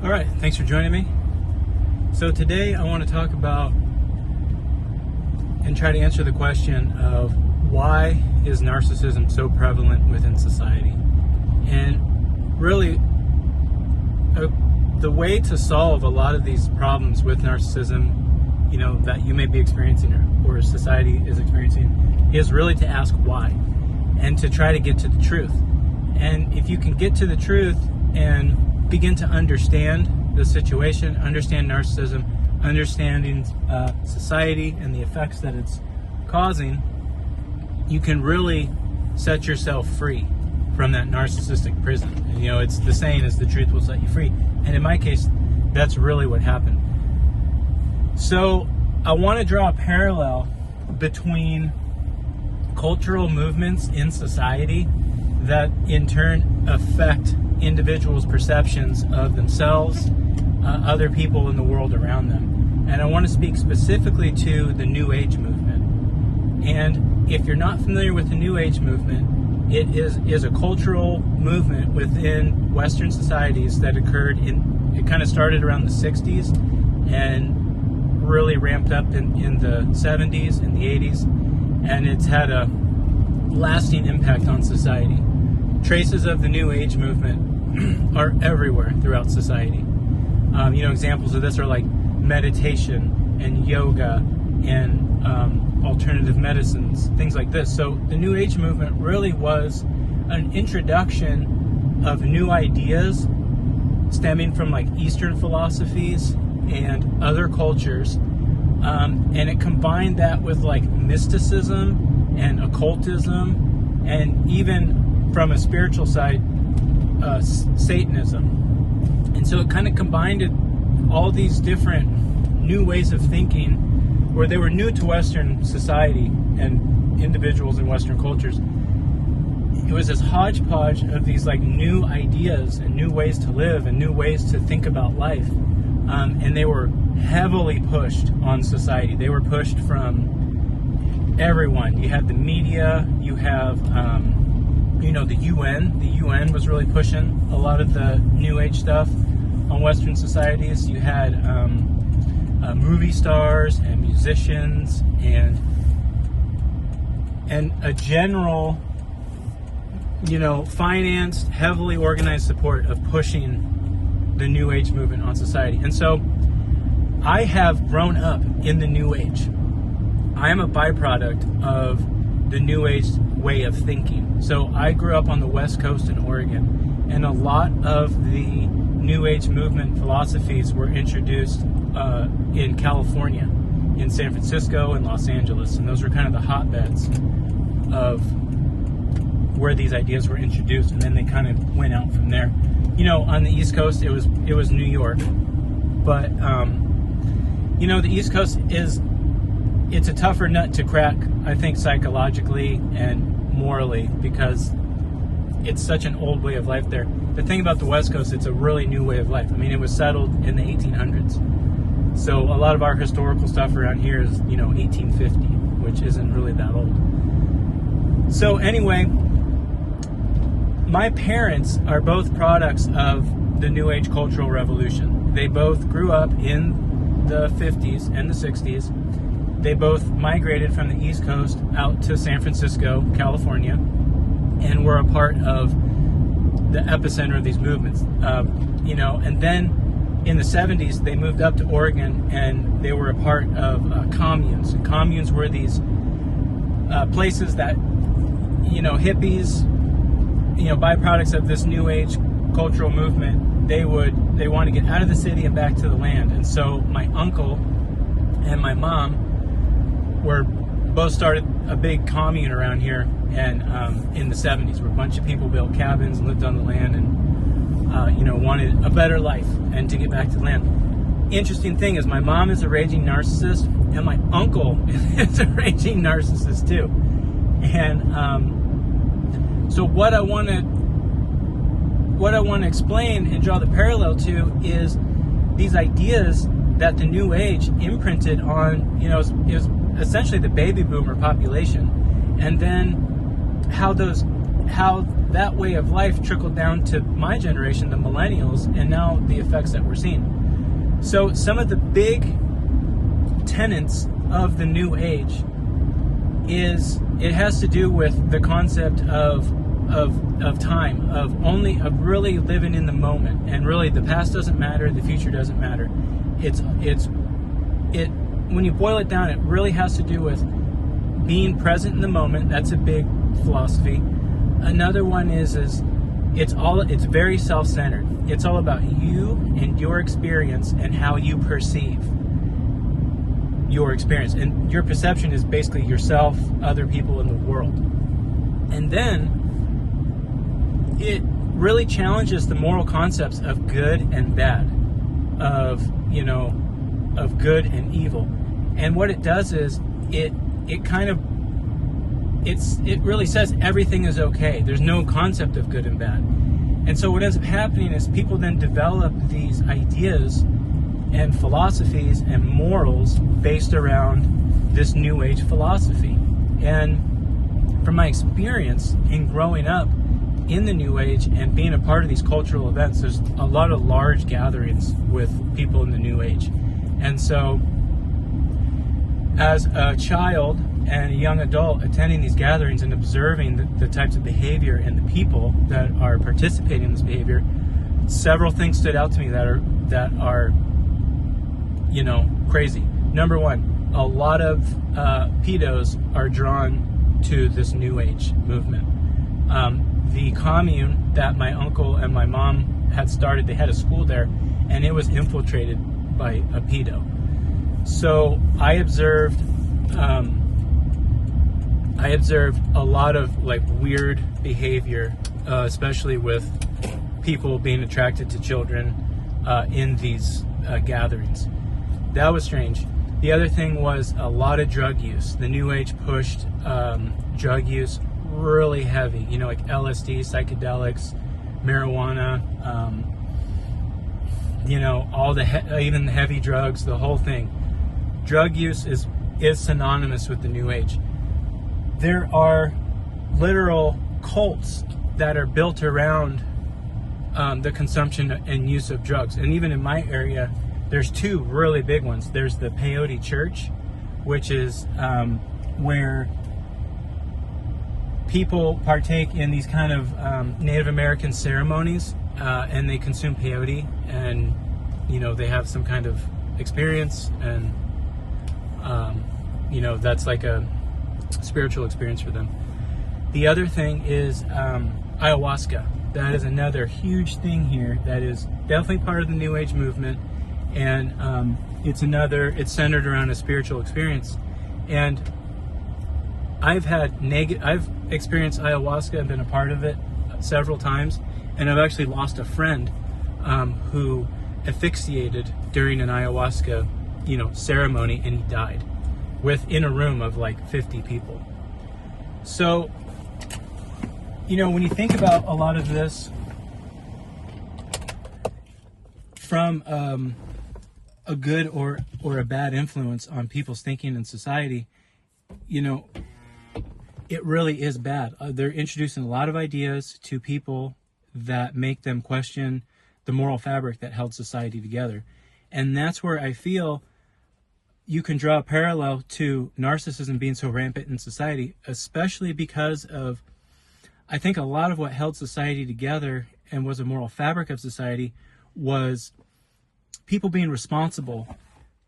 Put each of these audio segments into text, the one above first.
All right, thanks for joining me. So today I want to talk about and try to answer the question of why is narcissism so prevalent within society? And really, the way to solve a lot of these problems with narcissism, that you may be experiencing or society is experiencing, is really to ask why and to try to get to the truth. And if you can get to the truth and begin to understand the situation, understand narcissism, understanding society and the effects that it's causing, you can really set yourself free from that narcissistic prison. And, it's the saying is the truth will set you free. And in my case, that's really what happened. So I want to draw a parallel between cultural movements in society that in turn affect individuals' perceptions of themselves, other people in the world around them. And I want to speak specifically to the New Age movement. And if you're not familiar with the New Age movement, it is a cultural movement within Western societies that it kind of started around the 60s and really ramped up in the 70s and the 80s. And it's had a lasting impact on society. Traces of the New Age movement are everywhere throughout society. Examples of this are like meditation and yoga and alternative medicines, things like this. So the New Age movement really was an introduction of new ideas stemming from like Eastern philosophies and other cultures. And it combined that with like mysticism and occultism and even from a spiritual side, Satanism. And so it kind of combined all these different new ways of thinking where they were new to Western society and individuals in Western cultures. It was this hodgepodge of these like new ideas and new ways to live and new ways to think about life. And they were heavily pushed on society. They were pushed from everyone. You have the media, you have the UN. The UN was really pushing a lot of the New Age stuff on Western societies. You had movie stars and musicians and a general, financed, heavily organized support of pushing the New Age movement on society. And so I have grown up in the New Age. I am a byproduct of the New Age way of thinking. So I grew up on the West Coast in Oregon, and a lot of the New Age movement philosophies were introduced in California, in San Francisco and Los Angeles, and those were kind of the hotbeds of where these ideas were introduced, and then they kind of went out from there. On the East Coast, it was New York, but the East Coast it's a tougher nut to crack, I think, psychologically and morally, because it's such an old way of life there. The thing about the West Coast, it's a really new way of life. I mean, it was settled in the 1800s. So a lot of our historical stuff around here is, 1850, which isn't really that old. So anyway, my parents are both products of the New Age cultural revolution. They both grew up in the 50s and the 60s. They both migrated from the East Coast out to San Francisco, California, and were a part of the epicenter of these movements. And then in the 70s, they moved up to Oregon, and they were a part of communes. And communes were these places that, hippies, byproducts of this New Age cultural movement, they want to get out of the city and back to the land. And so my uncle and my mom both started a big commune around here, and in the 70s, where a bunch of people built cabins and lived on the land and wanted a better life and to get back to the land. Interesting thing is, my mom is a raging narcissist, and my uncle is a raging narcissist too. And so what I want to explain and draw the parallel to is these ideas that the New Age imprinted on, is essentially the baby boomer population, and then how those how that way of life trickled down to my generation, the millennials, and now the effects that we're seeing. So some of the big tenets of the New Age it has to do with the concept of time, of really living in the moment, and really the past doesn't matter, the future doesn't matter. When you boil it down, it really has to do with being present in the moment. That's a big philosophy. Another one is it's very self-centered. It's all about you and your experience and how you perceive your experience. And your perception is basically yourself, other people in the world. And then it really challenges the moral concepts of good and bad, of good and evil. And what it does is it really says everything is okay. There's no concept of good and bad. And so what ends up happening is people then develop these ideas and philosophies and morals based around this New Age philosophy. And from my experience in growing up in the New Age and being a part of these cultural events, there's a lot of large gatherings with people in the New Age. And so as a child and a young adult attending these gatherings and observing the types of behavior and the people that are participating in this behavior, several things stood out to me that are crazy. Number one, a lot of pedos are drawn to this New Age movement. The commune that my uncle and my mom had started, they had a school there, and it was infiltrated by a pedo. So I observed a lot of weird behavior, especially with people being attracted to children in these gatherings. That was strange. The other thing was a lot of drug use. The New Age pushed drug use really heavy, like LSD, psychedelics, marijuana, all even the heavy drugs, the whole thing. Drug use is synonymous with the New Age. There are literal cults that are built around the consumption and use of drugs. And even in my area, there's two really big ones. There's the Peyote Church, which is where people partake in these kind of Native American ceremonies, and they consume peyote, and they have some kind of experience, and that's like a spiritual experience for them. The other thing is ayahuasca. That is another huge thing here that is definitely part of the New Age movement, and it's centered around a spiritual experience. And I've experienced ayahuasca and been a part of it several times, and I've actually lost a friend who asphyxiated during an ayahuasca ceremony, and he died within a room of 50 people. So when you think about a lot of this from a good or a bad influence on people's thinking in society, it really is bad. They're introducing a lot of ideas to people that make them question the moral fabric that held society together. And that's where I feel you can draw a parallel to narcissism being so rampant in society, especially because of, I think, a lot of what held society together and was a moral fabric of society was people being responsible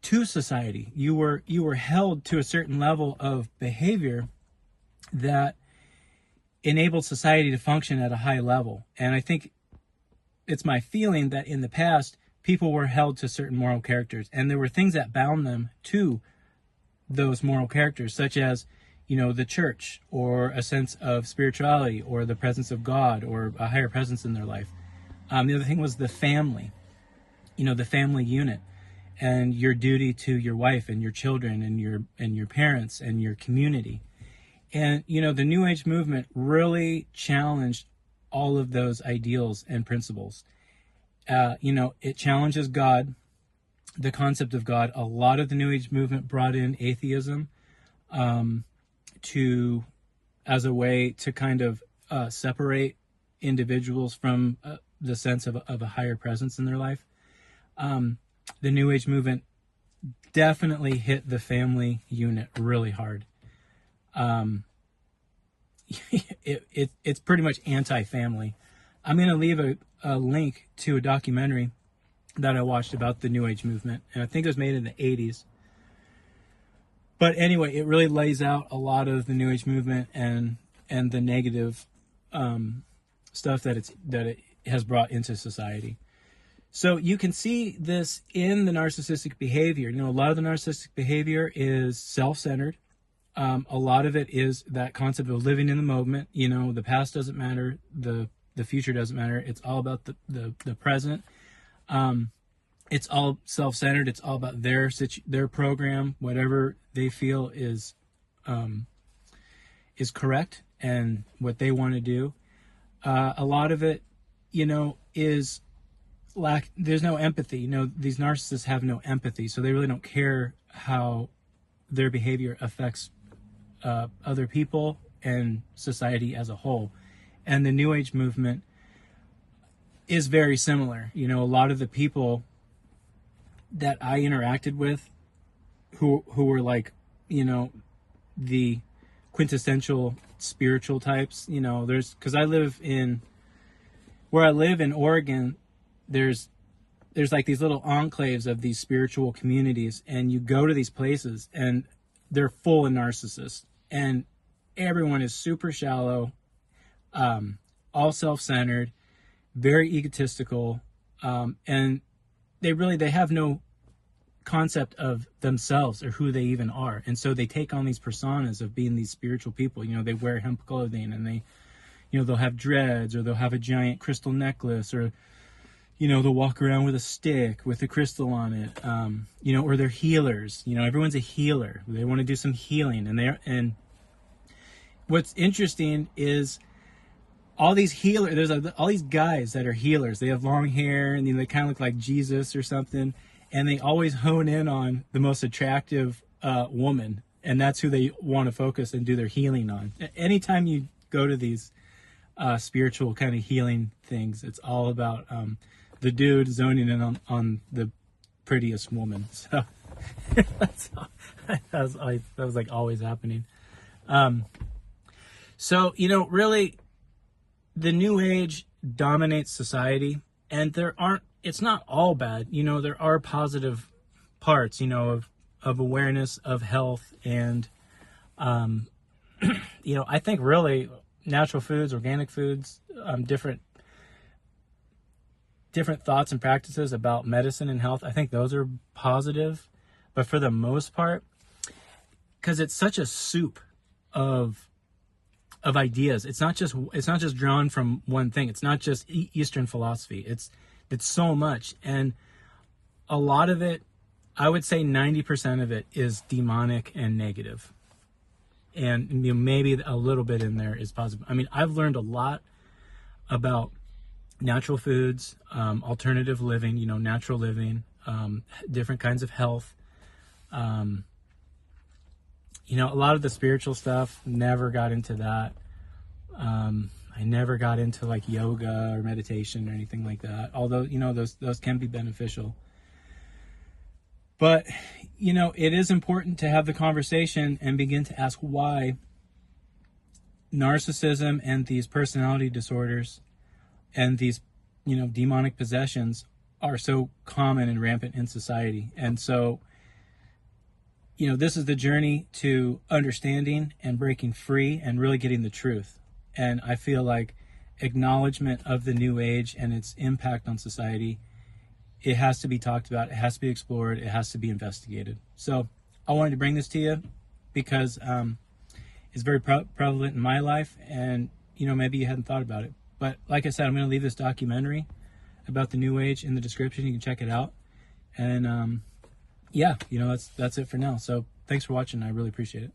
to society. You were held to a certain level of behavior that enabled society to function at a high level. And I think it's my feeling that in the past, people were held to certain moral characters, and there were things that bound them to those moral characters, such as, the church, or a sense of spirituality, or the presence of God, or a higher presence in their life. The other thing was the family, the family unit, and your duty to your wife and your children and your parents and your community. And, the New Age movement really challenged all of those ideals and principles. It challenges God, the concept of God. A lot of the New Age movement brought in atheism as a way to kind of separate individuals from the sense of a higher presence in their life. The New Age movement definitely hit the family unit really hard. It's pretty much anti-family. I'm going to leave a link to a documentary that I watched about the New Age movement, and I think it was made in the 80s. But anyway, it really lays out a lot of the New Age movement and the negative stuff that it has brought into society. So you can see this in the narcissistic behavior. You know, a lot of the narcissistic behavior is self-centered. A lot of it is that concept of living in the moment. You know, the past doesn't matter, the future doesn't matter. It's all about the present. It's all self-centered. It's all about their program, whatever they feel is correct and what they want to do. A lot of it, you know, is there's no empathy. You know, these narcissists have no empathy, so they really don't care how their behavior affects other people and society as a whole. And the New Age movement is very similar. You know, a lot of the people that I interacted with who were like, you know, the quintessential spiritual types, you know, because where I live in Oregon, there's like these little enclaves of these spiritual communities, and you go to these places and they're full of narcissists, and everyone is super shallow, all self-centered, very egotistical, and they have no concept of themselves or who they even are. And so they take on these personas of being these spiritual people. You know, they wear hemp clothing, and they, you know, they'll have dreads, or they'll have a giant crystal necklace, or, you know, they'll walk around with a stick with a crystal on it, you know, or they're healers. You know, everyone's a healer. They want to do some healing. And what's interesting is all these healers, there's all these guys that are healers. They have long hair, and they kind of look like Jesus or something. And they always hone in on the most attractive woman. And that's who they want to focus and do their healing on. Anytime you go to these spiritual kind of healing things, it's all about the dude zoning in on the prettiest woman. So that was like always happening. So, you know, really, the New Age dominates society, and it's not all bad. You know, there are positive parts, you know, of awareness, of health, and, you know, I think really natural foods, organic foods, different thoughts and practices about medicine and health, I think those are positive. But for the most part, because it's such a soup of ideas, it's not just drawn from one thing. It's not just Eastern philosophy. It's so much, and a lot of it, I would say 90% of it is demonic and negative. And, you know, maybe a little bit in there is positive. I mean, I've learned a lot about natural foods, alternative living, you know, natural living, different kinds of health. You know, a lot of the spiritual stuff, never got into that. I never got into like yoga or meditation or anything like that. Although, you know, those can be beneficial. But, you know, it is important to have the conversation and begin to ask why narcissism and these personality disorders and these, you know, demonic possessions are so common and rampant in society. And so, you know, this is the journey to understanding and breaking free and really getting the truth. And I feel like acknowledgement of the New Age and its impact on society, it has to be talked about, it has to be explored, it has to be investigated. So I wanted to bring this to you because it's very prevalent in my life, and, you know, maybe you hadn't thought about it. But like I said, I'm going to leave this documentary about the New Age in the description. You can check it out. And yeah, you know, that's it for now. So thanks for watching. I really appreciate it.